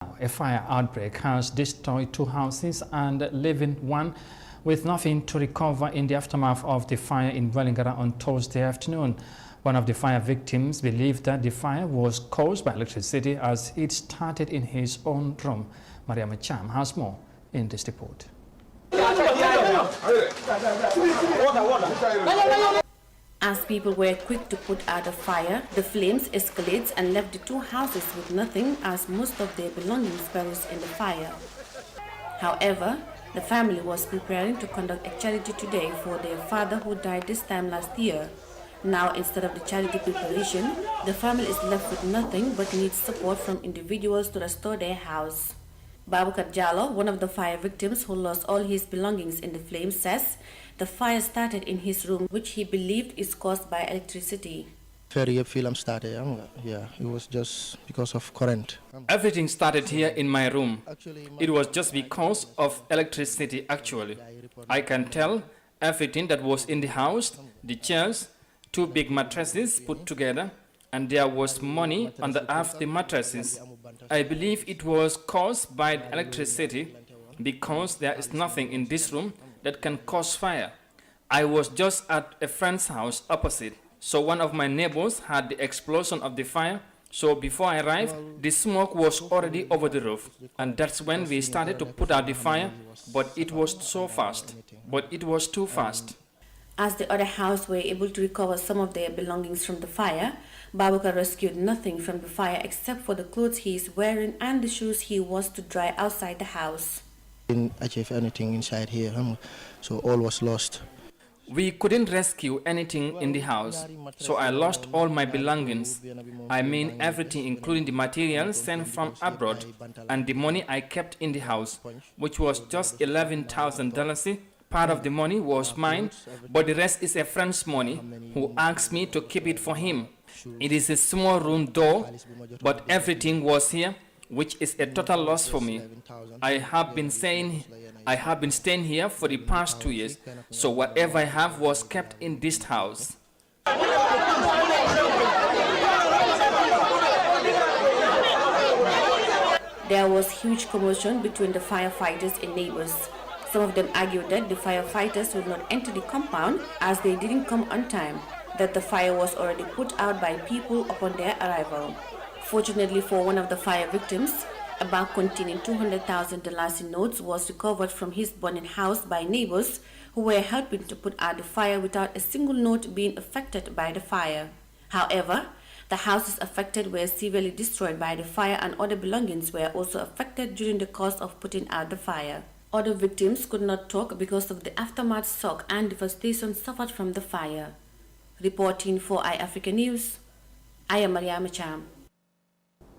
A fire outbreak has destroyed 2 houses and leaving one with nothing to recover in the aftermath of the fire in Wellingara on Thursday afternoon. One of the fire victims believed that the fire was caused by electricity as it started in his own room. Maria Macham has more in this report. As people were quick to put out the fire, the flames escalated and left the 2 houses with nothing as most of their belongings perished in the fire. However, the family was preparing to conduct a charity today for their father who died this time last year. Now, instead of the charity preparation, the family is left with nothing but needs support from individuals to restore their house. Babukar Jallo, one of the fire victims who lost all his belongings in the flames, says the fire started in his room, which he believed is caused by electricity. Film started, yeah, it was just because of current. Everything started here in my room. It was just because of electricity actually. I can tell everything that was in the house, the chairs, 2 big mattresses put together, and there was money underneath the mattresses. I believe it was caused by electricity because there is nothing in this room that can cause fire. I was just at a friend's house opposite, so one of my neighbors had the explosion of the fire. So before I arrived, the smoke was already over the roof, and that's when we started to put out the fire, but it was so fast, but it was too fast. As the other house were able to recover some of their belongings from the fire, Babukar rescued nothing from the fire except for the clothes he is wearing and the shoes he was to dry outside the house. Didn't achieve anything inside here, so all was lost. We couldn't rescue anything in the house, so I lost all my belongings. I mean everything, including the materials sent from abroad and the money I kept in the house, which was just $11,000. Part of the money was mine, but the rest is a friend's money who asked me to keep it for him. It is a small room though, but everything was here, which is a total loss for me. I have been staying here for the past 2 years, so whatever I have was kept in this house. There was huge commotion between the firefighters and neighbors. Some of them argued that the firefighters would not enter the compound as they didn't come on time, that the fire was already put out by people upon their arrival. Fortunately for one of the fire victims, a bag containing $200,000 in notes was recovered from his burning house by neighbors who were helping to put out the fire without a single note being affected by the fire. However, the houses affected were severely destroyed by the fire and other belongings were also affected during the course of putting out the fire. Other victims could not talk because of the aftermath shock and devastation suffered from the fire. Reporting for iAfrica News, I am Maria Macham.